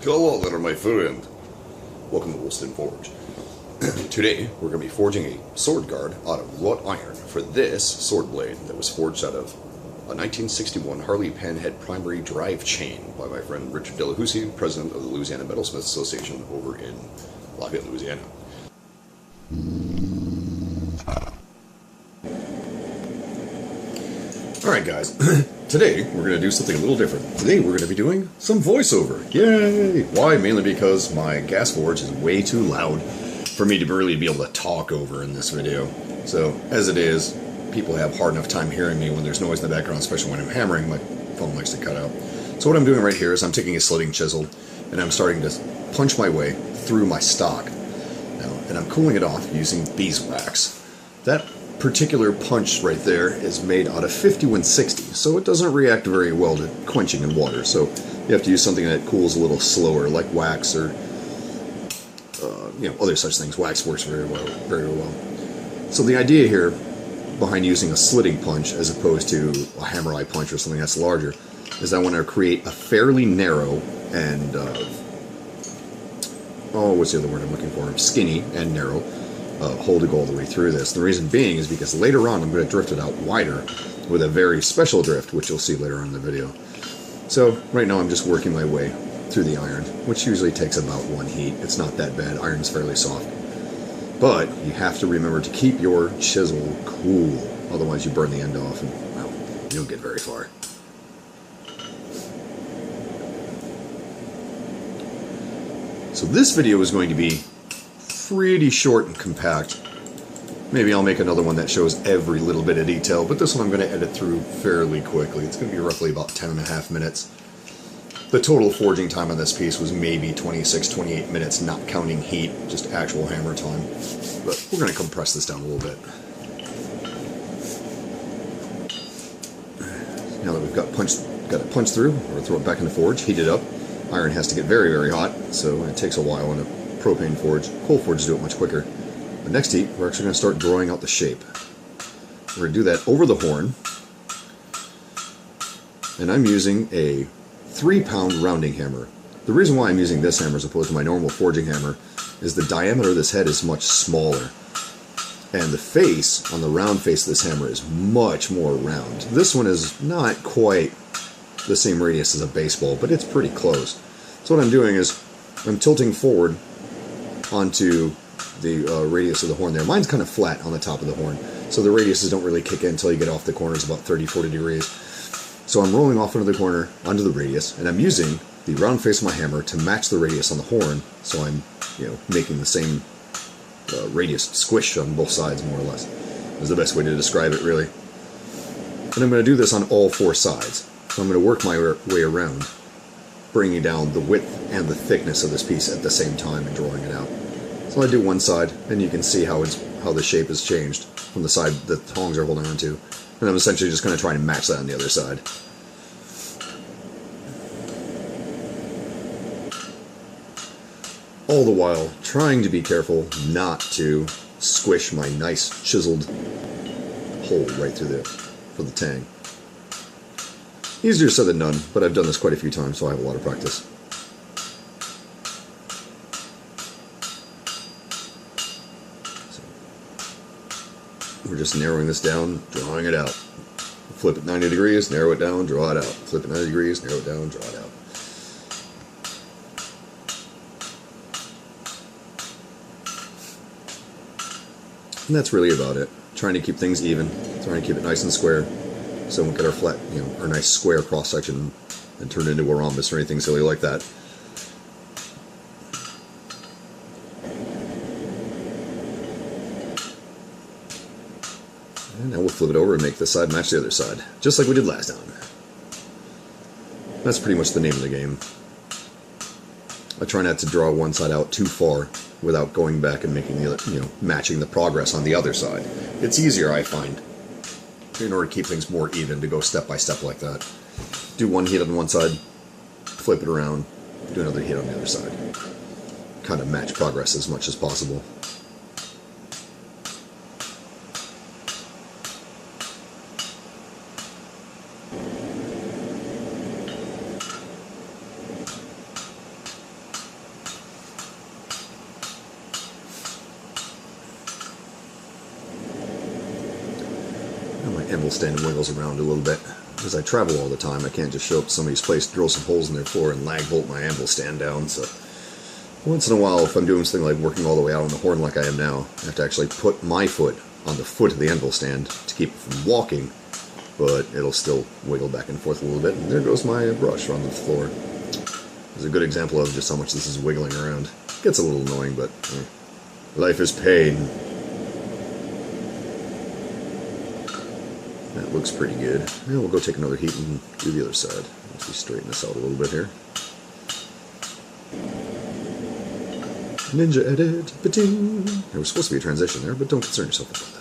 Hello there, my friend. Welcome to Woolston Forge. Today, we're going to be forging a sword guard out of wrought iron for this sword blade that was forged out of a 1961 Harley Panhead primary drive chain by my friend Richard Delahousie, president of the Louisiana Metalsmiths Association over in Lafayette, Louisiana. Alright guys, today we're going to do something a little different. Today we're going to be doing some voiceover. Yay! Why? Mainly because my gas forge is way too loud for me to really be able to talk over in this video. So, as it is, people have hard enough time hearing me when there's noise in the background, especially when I'm hammering. My phone likes to cut out. So what I'm doing right here is I'm taking a slitting chisel and I'm starting to punch my way through my stock. Now, and I'm cooling it off using beeswax. That particular punch right there is made out of 5160, so it doesn't react very well to quenching in water. So you have to use something that cools a little slower, like wax or other such things. Wax works very well. So the idea here behind using a slitting punch as opposed to a hammer eye punch or something that's larger is I want to create a fairly narrow and what's the other word I'm looking for? Skinny and narrow hole to go all the way through this. The reason being is because later on I'm going to drift it out wider with a very special drift, which you'll see later on in the video. So right now I'm just working my way through the iron, which usually takes about one heat. It's not that bad. Iron's fairly soft. But you have to remember to keep your chisel cool, otherwise you burn the end off and, well, you don't get very far. So this video is going to be pretty short and compact. Maybe I'll make another one that shows every little bit of detail, but this one I'm going to edit through fairly quickly. It's going to be roughly about 10.5 minutes. The total forging time on this piece was maybe 26-28 minutes, not counting heat, just actual hammer time. But we're going to compress this down a little bit. Now that we've got it punched through, we'll throw it back in the forge, heat it up. Iron has to get very, very hot, so it takes a while in a propane forge. Coal forges do it much quicker. The next heat, we're actually going to start drawing out the shape. We're going to do that over the horn. And I'm using a 3-pound rounding hammer. The reason why I'm using this hammer as opposed to my normal forging hammer is the diameter of this head is much smaller. And the face, on the round face of this hammer, is much more round. This one is not quite the same radius as a baseball, but it's pretty close. So what I'm doing is I'm tilting forward onto the radius of the horn there. Mine's kind of flat on the top of the horn, so the radiuses don't really kick in until you get off the corners about 30-40 degrees. So I'm rolling off into the corner, onto the radius, and I'm using the round face of my hammer to match the radius on the horn, so I'm making the same radius squish on both sides, more or less. Is the best way to describe it, really. And I'm going to do this on all 4 sides. So I'm going to work my way around, bringing down the width and the thickness of this piece at the same time and drawing it out. So I do one side, and you can see how the shape has changed from the side the tongs are holding on to. And I'm essentially just going to try and match that on the other side. All the while trying to be careful not to squish my nice chiseled hole right through for the tang. Easier said than done, but I've done this quite a few times, so I have a lot of practice. So, we're just narrowing this down, drawing it out. Flip it 90 degrees, narrow it down, draw it out. Flip it 90 degrees, narrow it down, draw it out. And that's really about it. Trying to keep things even, trying to keep it nice and square, so we won't get our flat, our nice square cross section and turn it into a rhombus or anything silly like that. And now we'll flip it over and make this side match the other side, just like we did last time. That's pretty much the name of the game. I try not to draw one side out too far without going back and making the other, matching the progress on the other side. It's easier, I find, in order to keep things more even, to go step by step like that. Do one hit on one side, flip it around, do another hit on the other side. Kind of match progress as much as possible. anvil stand wiggles around a little bit. Because I travel all the time, I can't just show up to somebody's place, drill some holes in their floor, and lag bolt my anvil stand down. So once in a while, if I'm doing something like working all the way out on the horn like I am now, I have to actually put my foot on the foot of the anvil stand to keep it from walking, but it'll still wiggle back and forth a little bit. And there goes my brush on the floor. It's a good example of just how much this is wiggling around. It gets a little annoying, but life is pain. That looks pretty good. Yeah, we'll go take another heat and do the other side. Let's just straighten this out a little bit here. Ninja edit, ba-ding. There was supposed to be a transition there, but don't concern yourself about that.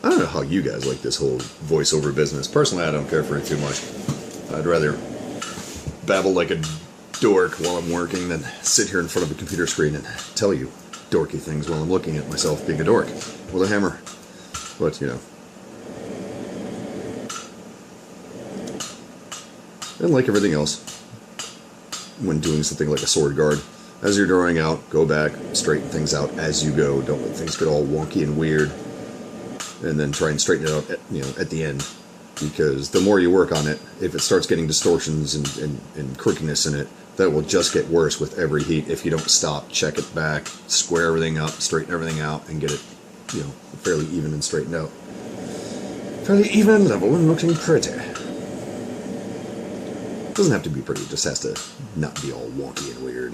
I don't know how you guys like this whole voiceover business. Personally, I don't care for it too much. I'd rather babble like a dork while I'm working than sit here in front of a computer screen and tell you dorky things while I'm looking at myself being a dork with a hammer. But, you know. And like everything else, when doing something like a sword guard, as you're drawing out, go back, straighten things out as you go. Don't let things get all wonky and weird. And then try and straighten it out at the end. Because the more you work on it, if it starts getting distortions and crookedness in it, that will just get worse with every heat if you don't stop, check it back, square everything up, straighten everything out, and get it, fairly even and straightened out. Fairly even and level and looking pretty. It doesn't have to be pretty, it just has to not be all wonky and weird.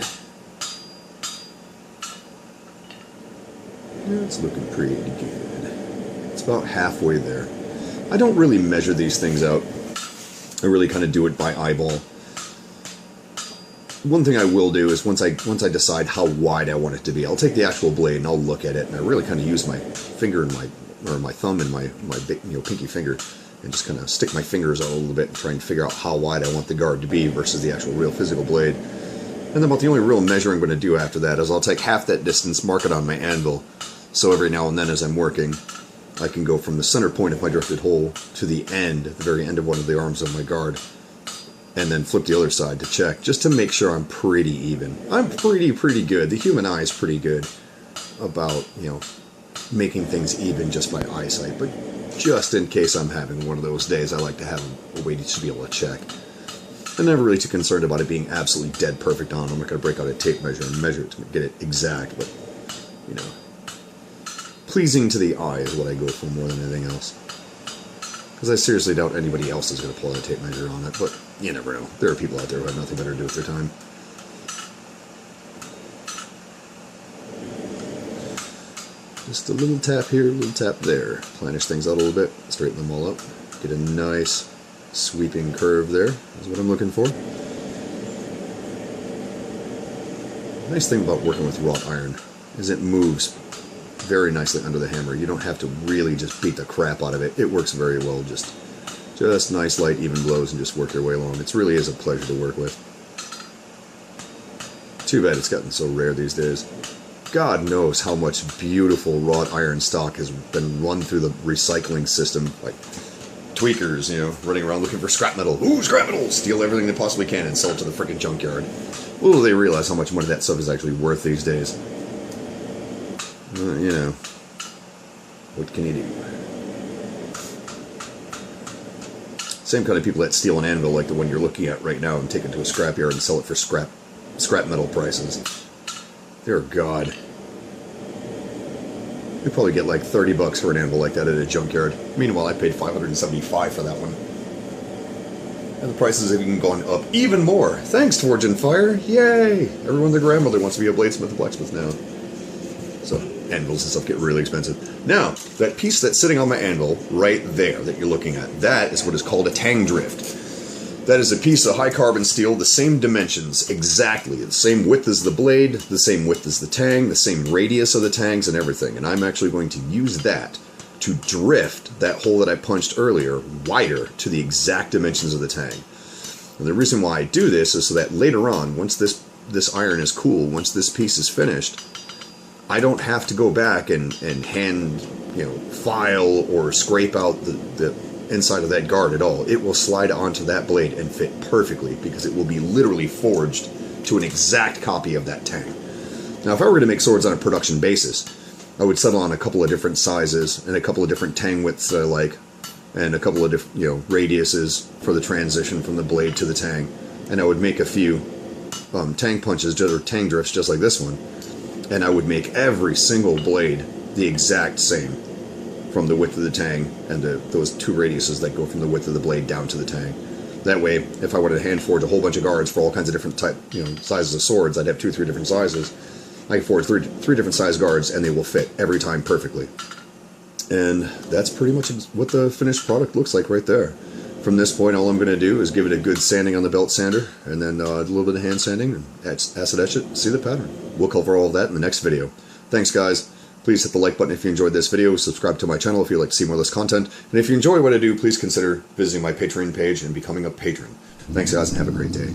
It's looking pretty good. It's about halfway there. I don't really measure these things out. I really kind of do it by eyeball. One thing I will do is once I decide how wide I want it to be, I'll take the actual blade and I'll look at it, and I really kind of use my finger and my thumb and my pinky finger and just kind of stick my fingers out a little bit and try and figure out how wide I want the guard to be versus the actual real physical blade. And then about the only real measuring I'm going to do after that is I'll take half that distance, mark it on my anvil, so every now and then as I'm working, I can go from the center point of my drifted hole to the end, the very end of one of the arms of my guard, and then flip the other side to check, just to make sure I'm pretty even. I'm pretty good. The human eye is pretty good about, making things even just by eyesight, but just in case I'm having one of those days, I like to have a way to be able to check. I'm never really too concerned about it being absolutely dead perfect on. I'm not going to break out a tape measure and measure it to get it exact, but, pleasing to the eye is what I go for more than anything else. Because I seriously doubt anybody else is going to pull out a tape measure on it, but you never know. There are people out there who have nothing better to do with their time. Just a little tap here, a little tap there. Planish things out a little bit, straighten them all up. Get a nice sweeping curve there, is what I'm looking for. The nice thing about working with wrought iron is it moves very nicely under the hammer. You don't have to really just beat the crap out of it. It works very well. Just nice, light, even blows and just work your way along. It really is a pleasure to work with. Too bad it's gotten so rare these days. God knows how much beautiful wrought iron stock has been run through the recycling system. Like tweakers, running around looking for scrap metal. Ooh, scrap metal! Steal everything they possibly can and sell it to the frickin' junkyard. Little do they realize how much money that stuff is actually worth these days. What can you do? Same kind of people that steal an anvil like the one you're looking at right now and take it to a scrapyard and sell it for scrap metal prices. Dear God. You'd probably get like $30 for an anvil like that at a junkyard. Meanwhile, I paid $575 for that one. And the prices have even gone up even more. Thanks, Forge and Fire. Yay! Everyone, their grandmother wants to be a bladesmith and blacksmith now. So, anvils and stuff get really expensive. Now, that piece that's sitting on my anvil, right there, that you're looking at, that is what is called a tang drift. That is a piece of high carbon steel, the same dimensions, exactly. The same width as the blade, the same width as the tang, the same radius of the tangs and everything. And I'm actually going to use that to drift that hole that I punched earlier wider to the exact dimensions of the tang. And the reason why I do this is so that later on, once this iron is cool, once this piece is finished, I don't have to go back and hand, file or scrape out the inside of that guard at all. It will slide onto that blade and fit perfectly because it will be literally forged to an exact copy of that tang. Now, if I were going to make swords on a production basis, I would settle on a couple of different sizes and a couple of different tang widths that I like, and a couple of different, radiuses for the transition from the blade to the tang. And I would make a few tang punches or tang drifts just like this one, and I would make every single blade the exact same from the width of the tang and those two radiuses that go from the width of the blade down to the tang. That way, if I wanted to hand forge a whole bunch of guards for all kinds of different sizes of swords, I'd have 2 or 3 different sizes. I can forge three different size guards, and they will fit every time perfectly. And that's pretty much what the finished product looks like right there. From this point, all I'm going to do is give it a good sanding on the belt sander, and then a little bit of hand sanding, and acid etch it, see the pattern. We'll cover all of that in the next video. Thanks, guys. Please hit the like button if you enjoyed this video, subscribe to my channel if you'd like to see more of this content, and if you enjoy what I do, please consider visiting my Patreon page and becoming a patron. Thanks, guys, and have a great day.